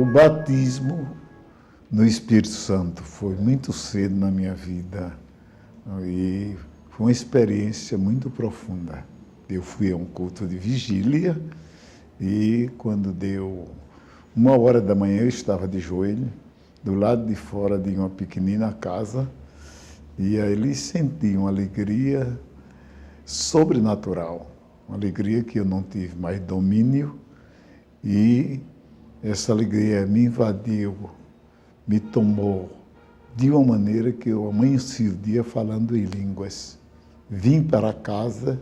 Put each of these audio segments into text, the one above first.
O batismo no Espírito Santo foi muito cedo na minha vida e foi uma experiência muito profunda. Eu fui a um culto de vigília e quando deu 1h da manhã eu estava de joelho do lado de fora de uma pequenina casa e aí senti uma alegria sobrenatural, uma alegria que eu não tive mais domínio e essa alegria me invadiu, me tomou de uma maneira que eu amanheci o dia falando em línguas. Vim para casa,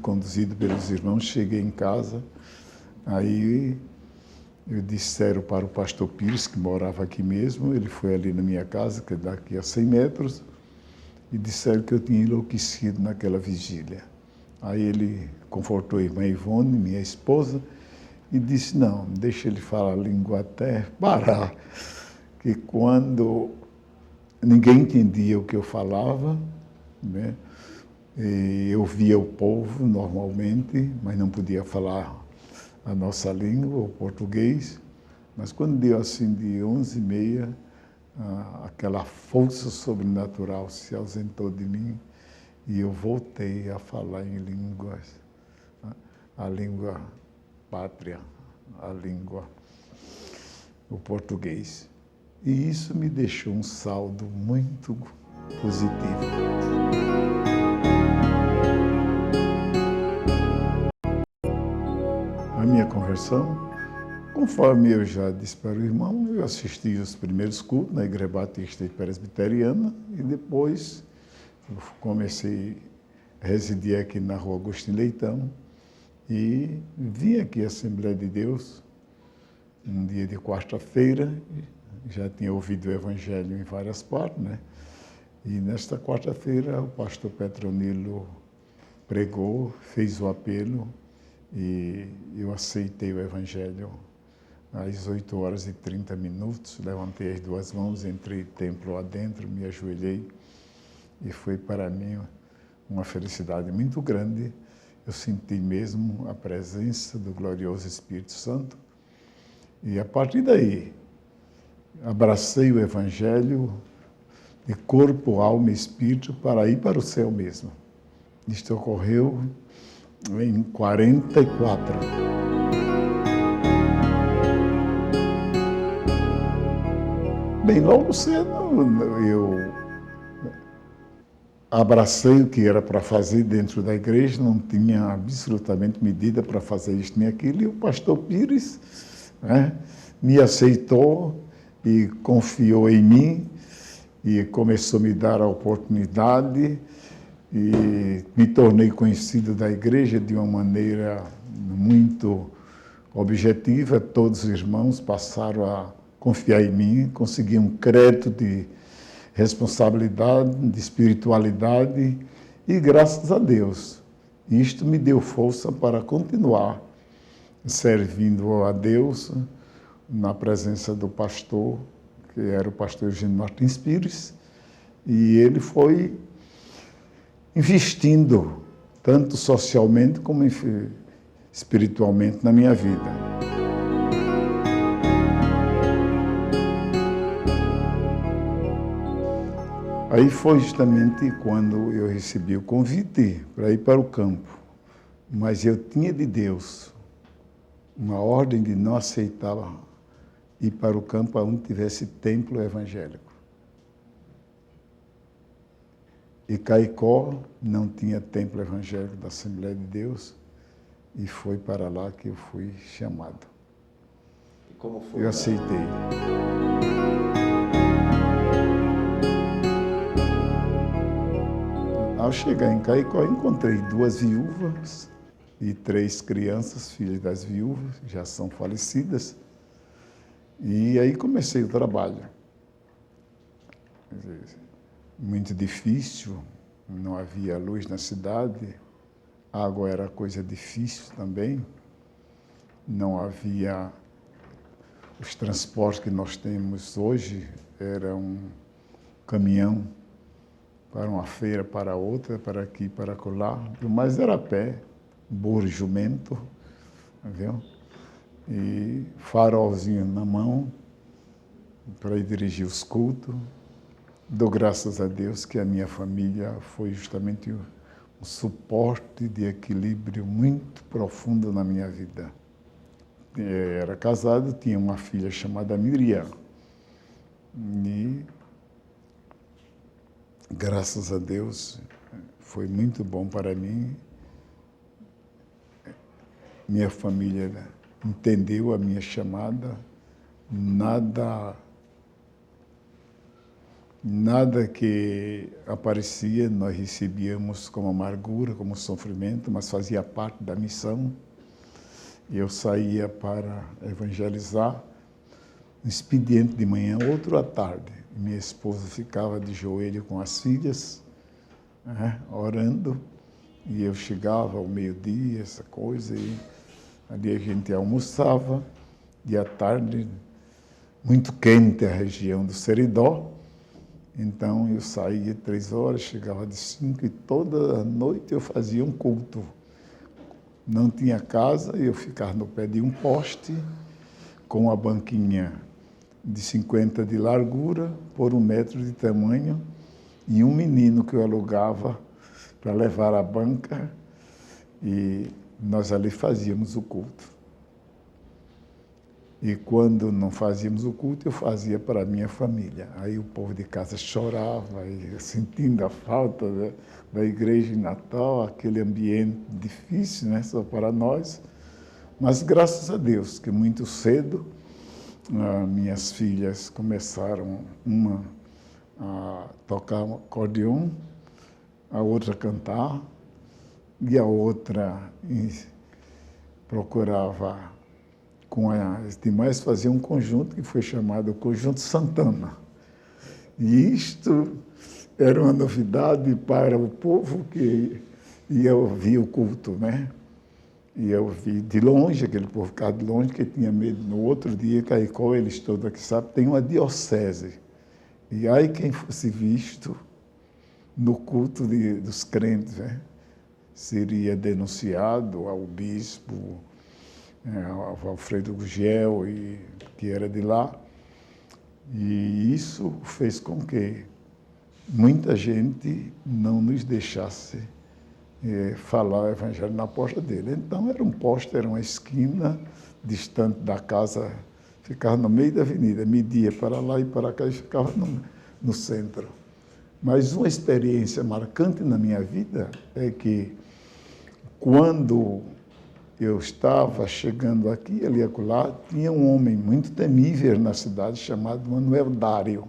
conduzido pelos irmãos, cheguei em casa, aí eu disseram para o pastor Pires, que morava aqui mesmo, ele foi ali na minha casa, que é daqui a 100 metros, e disseram que eu tinha enlouquecido naquela vigília. Aí ele confortou a irmã Ivone, minha esposa, e disse, não, deixa ele falar a língua até parar, que quando ninguém entendia o que eu falava, né? E eu via o povo normalmente, mas não podia falar a nossa língua, o português, mas quando deu assim de 11h30, aquela força sobrenatural se ausentou de mim e eu voltei a falar em línguas, a língua pátria, o português. E isso me deixou um saldo muito positivo. A minha conversão, conforme eu já disse para o irmão, eu assisti os primeiros cultos na Igreja Batista e Presbiteriana e depois eu comecei a residir aqui na Rua Agostinho Leitão e vim aqui à Assembleia de Deus um dia de quarta-feira, já tinha ouvido o Evangelho em várias partes, né? E nesta quarta-feira o pastor Petronilo pregou, fez o apelo e eu aceitei o Evangelho às 8h30, levantei as duas mãos, entrei templo adentro, me ajoelhei e foi para mim uma felicidade muito grande. Eu senti mesmo a presença do glorioso Espírito Santo e a partir daí abracei o Evangelho de corpo, alma e espírito para ir para o céu mesmo. Isto ocorreu em 44. Bem, logo cedo eu abracei o que era para fazer dentro da igreja, não tinha absolutamente medida para fazer isto nem aquilo, e o pastor Pires, né, me aceitou e confiou em mim e começou a me dar a oportunidade e me tornei conhecido da igreja de uma maneira muito objetiva. Todos os irmãos passaram a confiar em mim, consegui um crédito de responsabilidade, de espiritualidade e graças a Deus. Isto me deu força para continuar servindo a Deus na presença do pastor, que era o pastor Eugênio Martins Pires, e ele foi investindo tanto socialmente como espiritualmente na minha vida. Aí foi justamente quando eu recebi o convite para ir para o campo, mas eu tinha de Deus uma ordem de não aceitar ir para o campo onde tivesse templo evangélico. E Caicó não tinha templo evangélico da Assembleia de Deus e foi para lá que eu fui chamado. E como foi? Eu aceitei. Ao chegar em Caicó, encontrei 2 viúvas e 3 crianças, filhas das viúvas, já são falecidas. E aí comecei o trabalho. Muito difícil, não havia luz na cidade, água era coisa difícil também, não havia os transportes que nós temos hoje, era um caminhão para uma feira, para outra, para aqui, para acolá, mas era a pé, burro e jumento, viu? e farolzinho na mão para ir dirigir os cultos. Dou graças a Deus que a minha família foi justamente um suporte de equilíbrio muito profundo na minha vida. Era casado, tinha uma filha chamada Miriam. E, graças a Deus, foi muito bom para mim. Minha família entendeu a minha chamada, nada que aparecia nós recebíamos como amargura, como sofrimento, mas fazia parte da missão. Eu saía para evangelizar, um expediente de manhã, outro à tarde. Minha esposa ficava de joelho com as filhas, orando, e eu chegava ao meio-dia, essa coisa, e ali a gente almoçava, e à tarde, muito quente a região do Seridó, então eu saía 3 horas, chegava de 5, e toda noite eu fazia um culto. Não tinha casa, eu ficava no pé de um poste, com uma banquinha de 50 de largura, por 1 metro de tamanho, e um menino que eu alugava para levar a banca, e nós ali fazíamos o culto. E quando não fazíamos o culto, eu fazia para a minha família. Aí o povo de casa chorava, e sentindo a falta da igreja em Natal, aquele ambiente difícil, né, só para nós. Mas graças a Deus, que muito cedo minhas filhas começaram, uma a tocar acordeon, a outra a cantar, e a outra procurava com as demais fazer um conjunto que foi chamado Conjunto Santana. E isto era uma novidade para o povo que ia ouvir o culto, né? E eu vi de longe, aquele povo ficava de longe, que tinha medo. No outro dia, Caicó, eles todos aqui sabem, tem uma diocese. E aí quem fosse visto no culto dos crentes, né, seria denunciado ao bispo, ao Alfredo Gugel, que era de lá. E isso fez com que muita gente não nos deixasse falar o evangelho na porta dele. Então era um poste, era uma esquina distante da casa, ficava no meio da avenida, media para lá e para cá e ficava no centro. Mas uma experiência marcante na minha vida é que quando eu estava chegando aqui, ali e acolá, tinha um homem muito temível na cidade chamado Manuel Dário,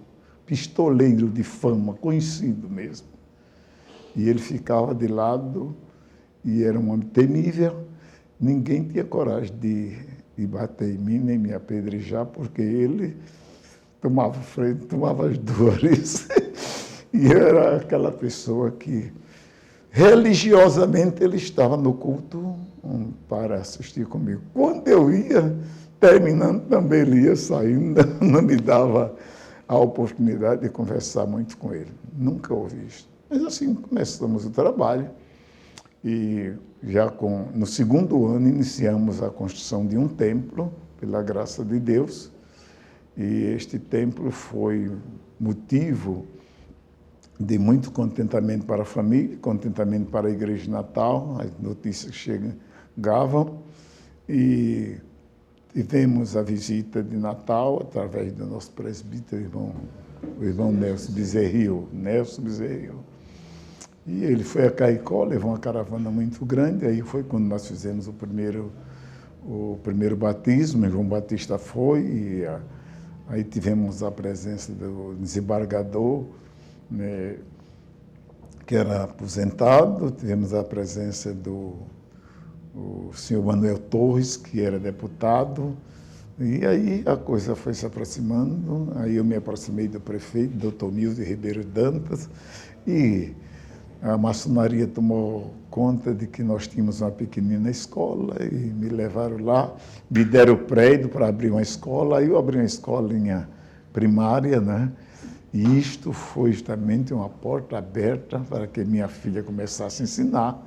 pistoleiro de fama, conhecido mesmo. E ele ficava de lado, e era um homem temível. Ninguém tinha coragem de bater em mim, nem me apedrejar, porque ele tomava frente, tomava as dores. E era aquela pessoa que, religiosamente, ele estava no culto para assistir comigo. Quando eu ia, terminando, também ele ia saindo, não me dava a oportunidade de conversar muito com ele. Nunca ouvi isso. Mas assim começamos o trabalho e já no 2º ano iniciamos a construção de um templo, pela graça de Deus, e este templo foi motivo de muito contentamento para a família, contentamento para a Igreja de Natal, as notícias chegavam, e tivemos a visita de Natal através do nosso presbítero, o irmão Nelson Bezerril. E ele foi a Caicó, levou uma caravana muito grande, aí foi quando nós fizemos o primeiro batismo, João Batista foi, e aí tivemos a presença do desembargador, né, que era aposentado, tivemos a presença do senhor Manuel Torres, que era deputado, e aí a coisa foi se aproximando, aí eu me aproximei do prefeito, doutor Milton Ribeiro Dantas, e a maçonaria tomou conta de que nós tínhamos uma pequenina escola e me levaram lá, me deram o prédio para abrir uma escola, aí eu abri uma escolinha primária, né? E isto foi justamente uma porta aberta para que minha filha começasse a ensinar,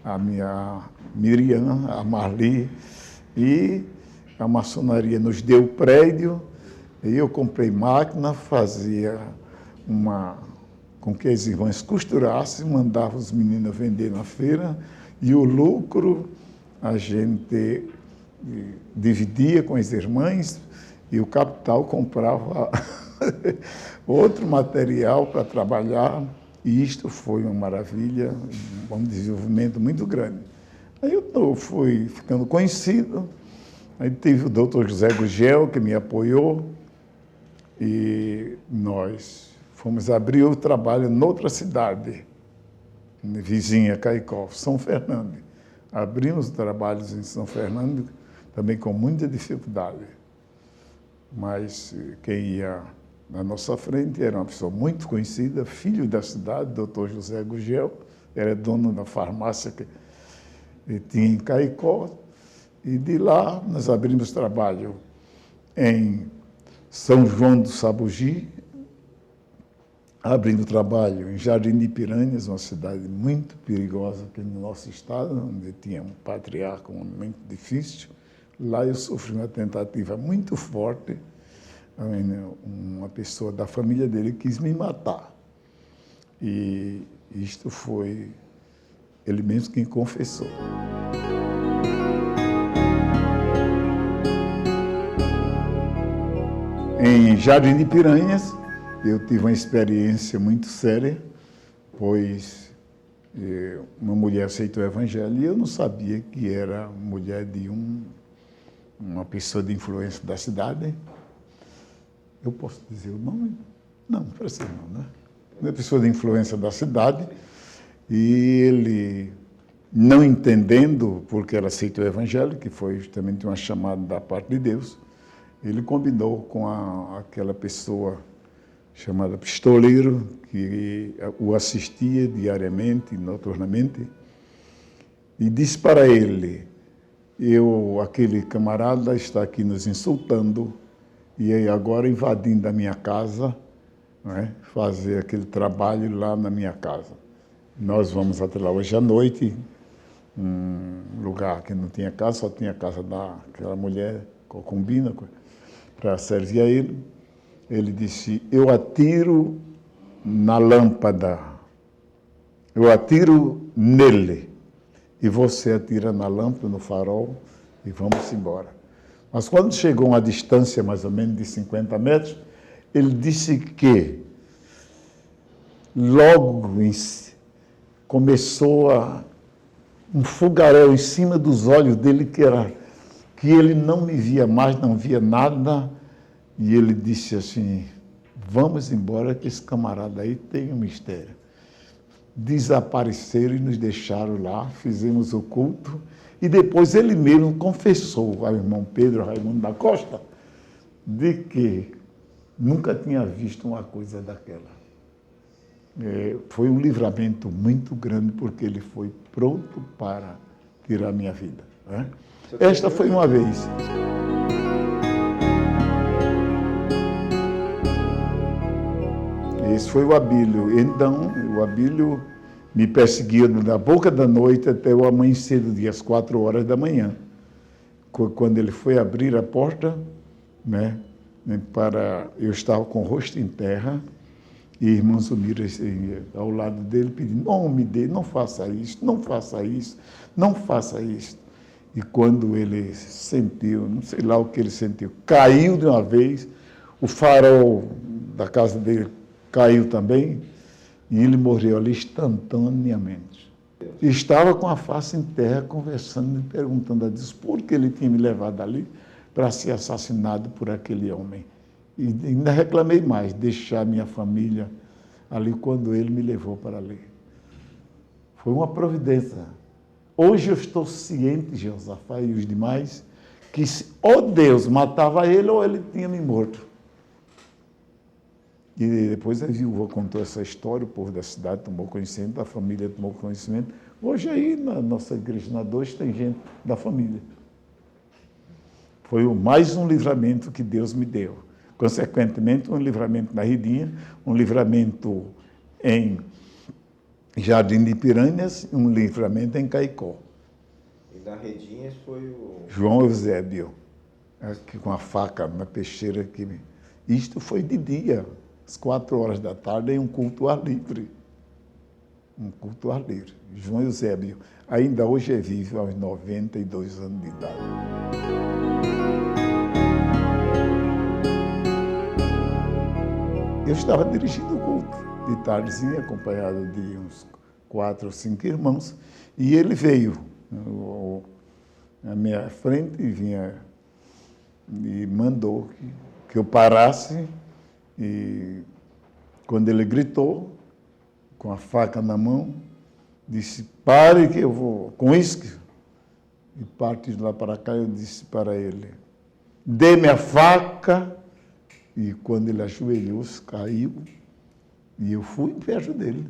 a minha Miriam, a Marli, e a maçonaria nos deu o prédio, e eu comprei máquina, fazia com que as irmãs costurassem, mandava os meninos vender na feira, e o lucro a gente dividia com as irmãs, e o capital comprava outro material para trabalhar, e isto foi uma maravilha, um desenvolvimento muito grande. Aí eu fui ficando conhecido, aí teve o doutor José Gugel, que me apoiou, e nós fomos abrir o trabalho noutra cidade, vizinha, Caicó, São Fernando. Abrimos trabalhos em São Fernando, também com muita dificuldade. Mas quem ia na nossa frente era uma pessoa muito conhecida, filho da cidade, doutor José Gugel, era dono da farmácia que tinha em Caicó, e de lá nós abrimos trabalho em São João do Sabugi, abrindo trabalho em Jardim de Piranhas, uma cidade muito perigosa aqui no nosso estado, onde tinha um patriarca muito difícil. Lá eu sofri uma tentativa muito forte, uma pessoa da família dele quis me matar. E isto foi ele mesmo quem confessou. Em Jardim de Piranhas, eu tive uma experiência muito séria, pois uma mulher aceitou o evangelho e eu não sabia que era mulher de uma pessoa de influência da cidade. Eu posso dizer o nome? Não, parece não, né? Uma pessoa de influência da cidade, e ele, não entendendo porque ela aceitou o evangelho, que foi justamente uma chamada da parte de Deus, ele combinou com aquela pessoa chamada pistoleiro, que o assistia diariamente, noturnamente, e disse para ele: aquele camarada está aqui nos insultando, e aí agora invadindo a minha casa, não é? Fazer aquele trabalho lá na minha casa. Nós vamos até lá hoje à noite, um lugar que não tinha casa, só tinha a casa daquela mulher concubina, para servir a ele. Ele disse: eu atiro na lâmpada, eu atiro nele, e você atira na lâmpada, no farol, e vamos embora. Mas quando chegou a uma distância mais ou menos de 50 metros, ele disse que logo começou um fogaréu em cima dos olhos dele, que ele não me via mais, não via nada, e ele disse assim: vamos embora que esse camarada aí tem um mistério. Desapareceram e nos deixaram lá, fizemos o culto, e depois ele mesmo confessou ao irmão Pedro Raimundo da Costa de que nunca tinha visto uma coisa daquela. Foi um livramento muito grande, porque ele foi pronto para tirar a minha vida, né? Esta foi uma vez. Esse foi o Abílio. Então, o Abílio me perseguia da boca da noite até o amanhecer do dia, às 4 horas da manhã. Quando ele foi abrir a porta, né, eu estava com o rosto em terra, e irmã Zumira ao lado dele pedindo: não me dê, não faça isso, não faça isso, não faça isso. E quando ele sentiu, não sei lá o que ele sentiu, caiu de uma vez, o farol da casa dele caiu também, e ele morreu ali instantaneamente. Estava com a face em terra, conversando e perguntando a Deus por que ele tinha me levado ali para ser assassinado por aquele homem. E ainda reclamei mais, deixar minha família ali quando ele me levou para ali. Foi uma providência. Hoje eu estou ciente, Jeosafá e os demais, que ou Deus matava ele ou ele tinha me morto. E depois a viúva contou essa história, o povo da cidade tomou conhecimento, a família tomou conhecimento. Hoje aí na nossa igreja, na 2, tem gente da família. Foi mais um livramento que Deus me deu. Consequentemente, um livramento na Ridinha, um livramento em Jardim de Piranhas e um livramento em Caicó. E na Redinhas foi o... João Eusébio. aqui com a faca na peixeira. Isto foi de dia, às 4 horas da tarde, em um culto ar livre. Um culto ar livre. João Eusébio ainda hoje é vivo, aos 92 anos de idade. Eu estava dirigindo o culto de tardezinha, acompanhado de uns 4 ou 5 irmãos, e ele veio à minha frente e vinha e mandou que eu parasse, e quando ele gritou, com a faca na mão, disse: pare que eu vou com isque. E parte de lá para cá, eu disse para ele: dê-me a faca. E quando ele ajoelhou, caiu, e eu fui perto dele.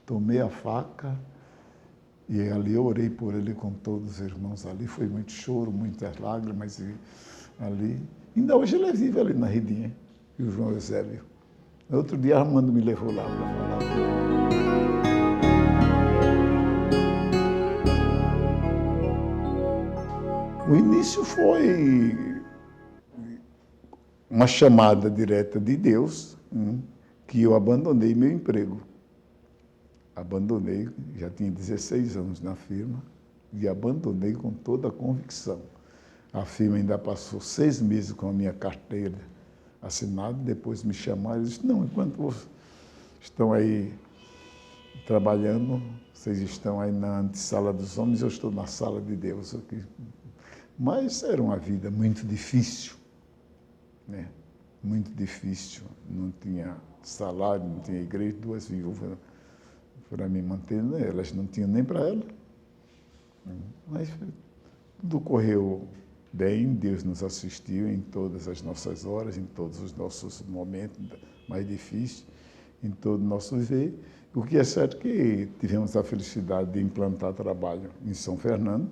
Tomei a faca e ali eu orei por ele com todos os irmãos ali. Foi muito choro, muitas lágrimas e ali. Ainda hoje ele vive ali na Redinha, e o João Eusébio. Outro dia Armando me levou lá para falar com ele. O início foi uma chamada direta de Deus, que eu abandonei meu emprego. Abandonei, já tinha 16 anos na firma, e abandonei com toda a convicção. A firma ainda passou 6 meses com a minha carteira assinada, depois me chamaram e disse: não, enquanto vocês estão aí trabalhando, vocês estão aí na antessala dos homens, eu estou na sala de Deus aqui. Mas era uma vida muito difícil, né? Muito difícil. Não tinha salário, não tinha igreja, 2 viúvas para me manter, né? Elas não tinham nem para ela. Mas tudo correu bem, Deus nos assistiu em todas as nossas horas, em todos os nossos momentos mais difíceis, em todo o nosso viver. O que é certo é que tivemos a felicidade de implantar trabalho em São Fernando,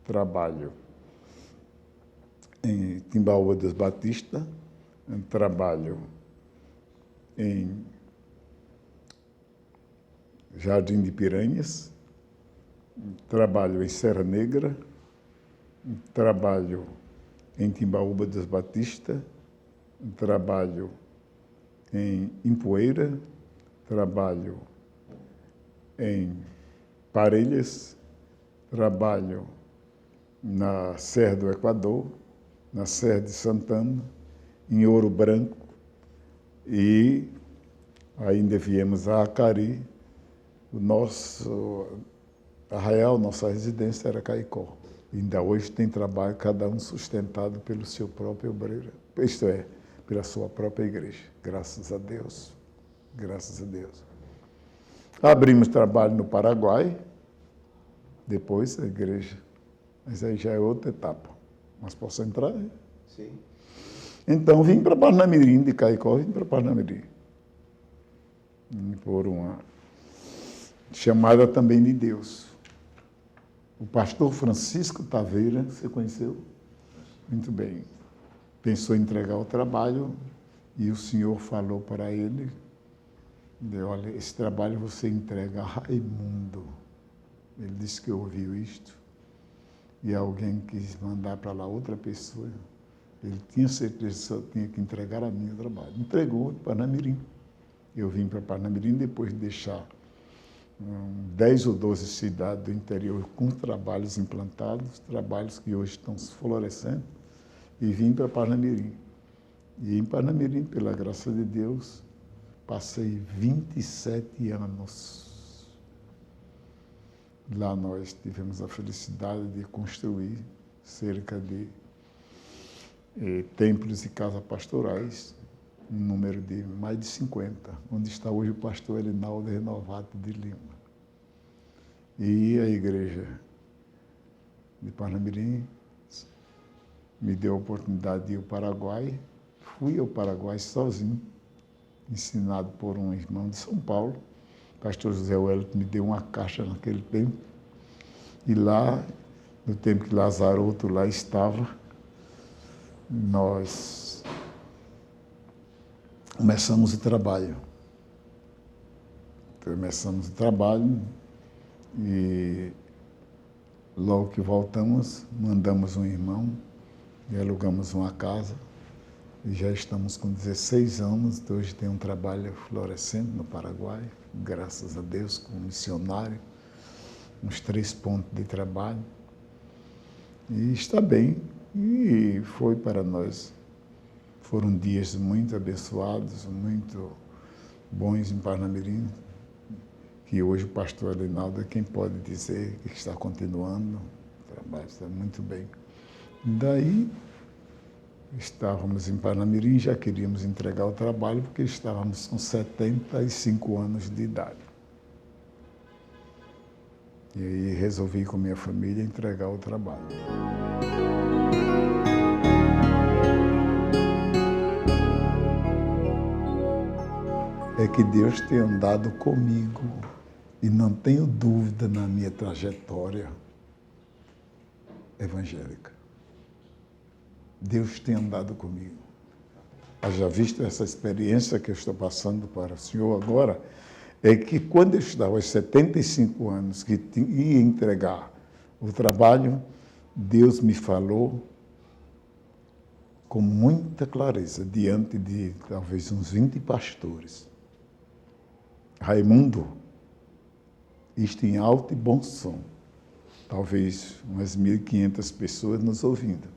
trabalho em Timbaúba dos Batista, trabalho em Jardim de Piranhas, trabalho em Serra Negra, trabalho em Timbaúba dos Batista, trabalho em Ipueira, trabalho em Parelhas, trabalho na Serra do Equador, na Serra de Santana, em Ouro Branco, e ainda viemos a Acari. O nosso arraial, nossa residência era Caicó. Ainda hoje tem trabalho, cada um sustentado pelo seu próprio obreiro, isto é, pela sua própria igreja. Graças a Deus. Graças a Deus. Abrimos trabalho no Paraguai, depois a igreja. Mas aí já é outra etapa. Mas posso entrar? Sim. Então vim para Parnamirim, de Caicó, vim para Parnamirim. Por uma chamada também de Deus. O pastor Francisco Taveira, você conheceu? Muito bem. Pensou em entregar o trabalho e o Senhor falou para ele: olha, esse trabalho você entrega a Raimundo. Ele disse que ouviu isto e alguém quis mandar para lá outra pessoa. Ele tinha certeza que só tinha que entregar a mim o trabalho. Entregou para Parnamirim. Eu vim para Parnamirim depois de deixar 10 ou 12 cidades do interior com trabalhos implantados, trabalhos que hoje estão florescendo, e vim para Parnamirim. E em Parnamirim, pela graça de Deus, passei 27 anos. Lá nós tivemos a felicidade de construir cerca de templos e casas pastorais, um número de mais de 50, onde está hoje o pastor Elinaldo Renovato de Lima. E a igreja de Parnamirim me deu a oportunidade de ir ao Paraguai. Fui ao Paraguai sozinho, ensinado por um irmão de São Paulo. O pastor José Wellington me deu uma caixa naquele tempo. E lá, no tempo que Lazaroto lá estava, nós começamos o trabalho. Começamos o trabalho e logo que voltamos, mandamos um irmão e alugamos uma casa. E já estamos com 16 anos, hoje tem um trabalho florescente no Paraguai, graças a Deus, como missionário, uns 3 pontos de trabalho. E está bem, e foi para nós. Foram dias muito abençoados, muito bons em Parnamirim, que hoje o pastor Alinaldo é quem pode dizer que está continuando, o trabalho está muito bem. Daí, estávamos em Parnamirim, já queríamos entregar o trabalho, porque estávamos com 75 anos de idade. E aí resolvi com minha família entregar o trabalho. É que Deus tem andado comigo e não tenho dúvida na minha trajetória evangélica. Deus tem andado comigo. Haja visto essa experiência que eu estou passando para o senhor agora, é que quando eu estava aos 75 anos, que ia entregar o trabalho, Deus me falou com muita clareza, diante de talvez uns 20 pastores. Raimundo, isto em alto e bom som, talvez umas 1.500 pessoas nos ouvindo.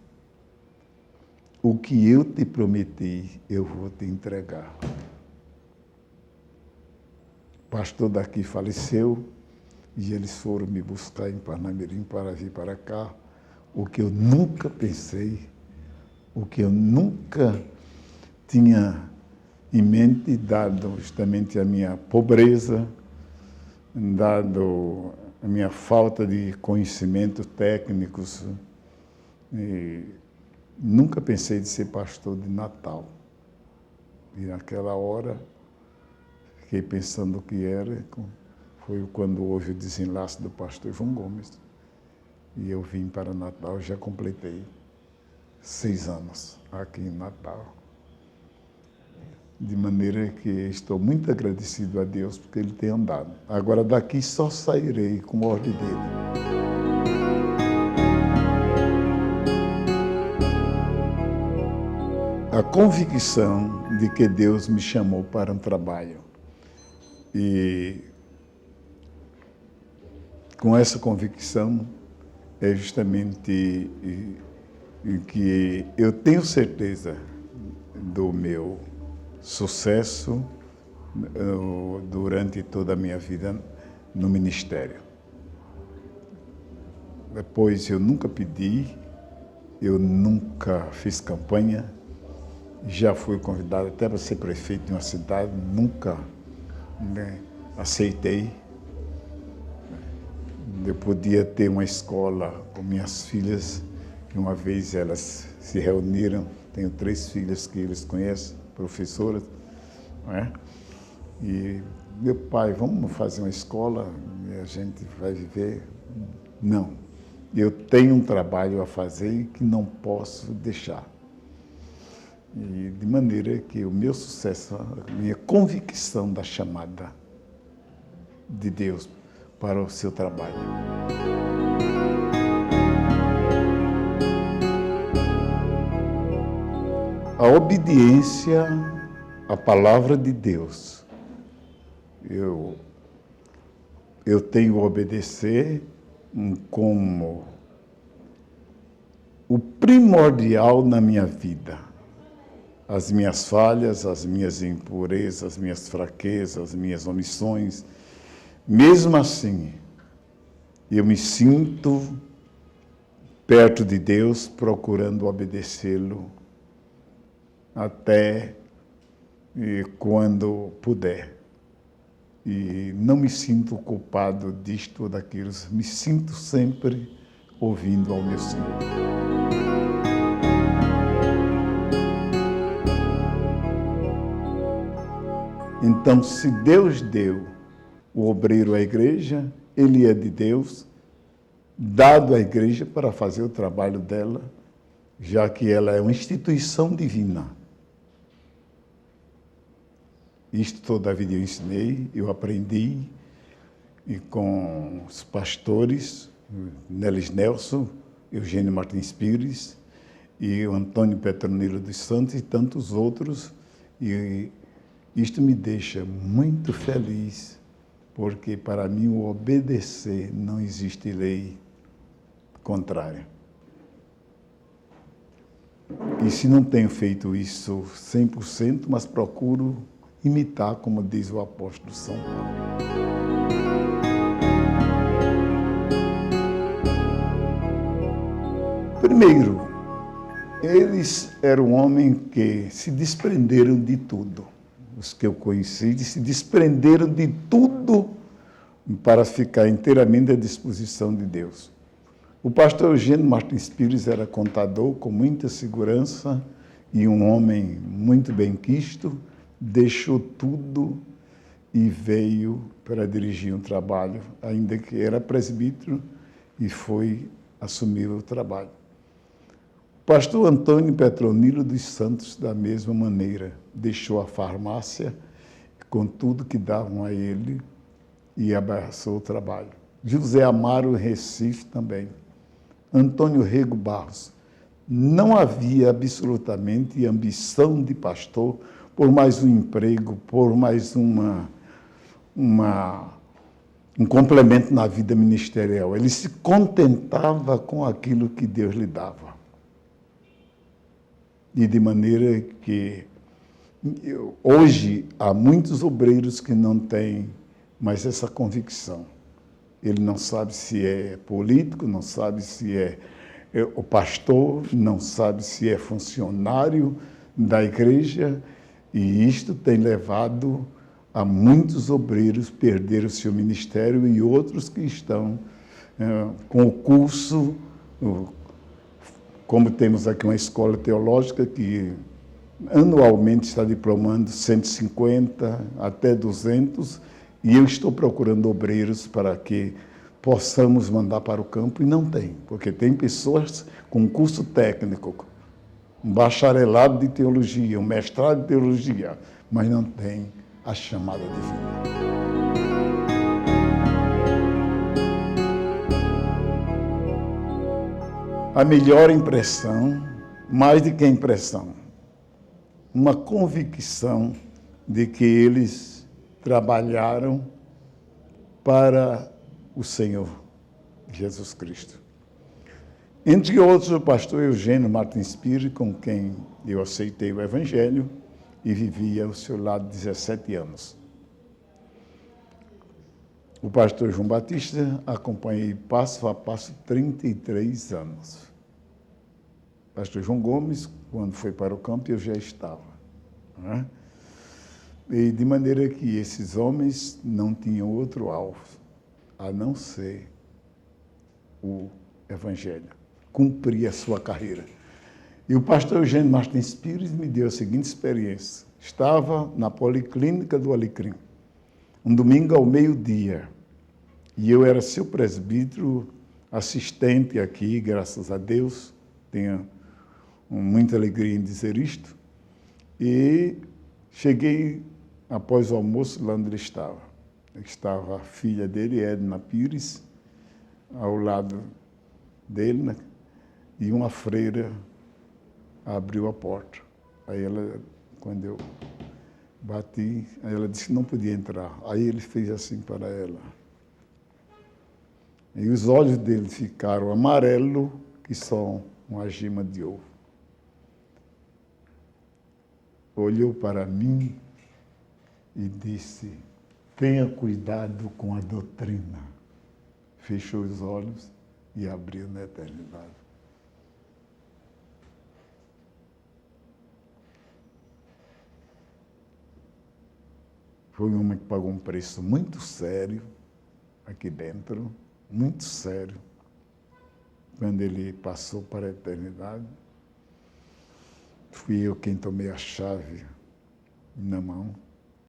O que eu te prometi, eu vou te entregar. O pastor daqui faleceu e eles foram me buscar em Parnamirim para vir para cá. O que eu nunca pensei, o que eu nunca tinha em mente, dado justamente a minha pobreza, dado a minha falta de conhecimentos técnicos. E nunca pensei de ser pastor de Natal. E naquela hora, fiquei pensando o que era. Foi quando houve o desenlace do pastor João Gomes. E eu vim para Natal, já completei 6 anos aqui em Natal. De maneira que estou muito agradecido a Deus porque Ele tem andado. Agora daqui só sairei com a ordem dEle. A convicção de que Deus me chamou para um trabalho. E com essa convicção é justamente que eu tenho certeza do meu sucesso durante toda a minha vida no ministério. Depois eu nunca pedi, eu nunca fiz campanha, já fui convidado até para ser prefeito de uma cidade, nunca aceitei. Eu podia ter uma escola com minhas filhas, que uma vez elas se reuniram, tenho 3 filhas que eles conhecem, professoras, não é? E meu pai, vamos fazer uma escola e a gente vai viver? Não, eu tenho um trabalho a fazer que não posso deixar. E de maneira que o meu sucesso, a minha convicção da chamada de Deus para o seu trabalho. A obediência à palavra de Deus. Eu tenho que obedecer como o primordial na minha vida. As minhas falhas, as minhas impurezas, as minhas fraquezas, as minhas omissões. Mesmo assim, eu me sinto perto de Deus, procurando obedecê-lo até quando puder. E não me sinto culpado disto ou daquilo, me sinto sempre ouvindo ao meu Senhor. Então, se Deus deu o obreiro à igreja, ele é de Deus, dado à igreja para fazer o trabalho dela, já que ela é uma instituição divina. Isto toda a vida eu ensinei, eu aprendi, e com os pastores, Nelis Nelson, Eugênio Martins Pires, e o Antônio Petronilo dos Santos e tantos outros. E isto me deixa muito feliz, porque para mim o obedecer não existe lei contrária. E se não tenho feito isso 100%, mas procuro imitar, como diz o apóstolo São Paulo. Primeiro, eles eram homens que se desprenderam de tudo. Os que eu conheci se desprenderam de tudo para ficar inteiramente à disposição de Deus. O pastor Eugênio Martins Pires era contador com muita segurança e um homem muito benquisto, deixou tudo e veio para dirigir um trabalho, ainda que era presbítero, e foi assumir o trabalho. O pastor Antônio Petronilo dos Santos, da mesma maneira, deixou a farmácia com tudo que davam a ele e abraçou o trabalho. José Amaro Recife também. Antônio Rego Barros. Não havia absolutamente ambição de pastor por mais um emprego, por mais um complemento na vida ministerial. Ele se contentava com aquilo que Deus lhe dava. E de maneira que hoje há muitos obreiros que não têm mais essa convicção. Ele não sabe se é político, não sabe se é o pastor, não sabe se é funcionário da igreja, e isto tem levado a muitos obreiros perder o seu ministério e outros que estão com o curso, como temos aqui uma escola teológica que anualmente está diplomando 150 até 200, e eu estou procurando obreiros para que possamos mandar para o campo, e não tem, porque tem pessoas com curso técnico, um bacharelado de teologia, um mestrado de teologia, mas não tem a chamada divina. A melhor impressão, mais do que a impressão, uma convicção de que eles trabalharam para o Senhor Jesus Cristo. Entre outros, o pastor Eugênio Martins Pires, com quem eu aceitei o Evangelho e vivi ao seu lado 17 anos. O pastor João Batista acompanhei passo a passo 33 anos. O pastor João Gomes, quando foi para o campo, eu já estava. Né? E de maneira que esses homens não tinham outro alvo, a não ser o Evangelho, cumprir a sua carreira. E o pastor Eugênio Martins Pires me deu a seguinte experiência. Estava na Policlínica do Alecrim, um domingo ao meio-dia, e eu era seu presbítero, assistente aqui, graças a Deus, tenho muita alegria em dizer isto, e cheguei após o almoço lá onde ele estava. Estava a filha dele, Edna Pires, ao lado dele, né? E uma freira abriu a porta. Aí ela, quando eu bati, aí ela disse que não podia entrar. Aí ele fez assim para ela. E os olhos dele ficaram amarelos, que são uma gema de ouro. Olhou para mim e disse: tenha cuidado com a doutrina. Fechou os olhos e abriu na eternidade. Foi um homem que pagou um preço muito sério aqui dentro, muito sério, quando ele passou para a eternidade. Fui eu quem tomei a chave na mão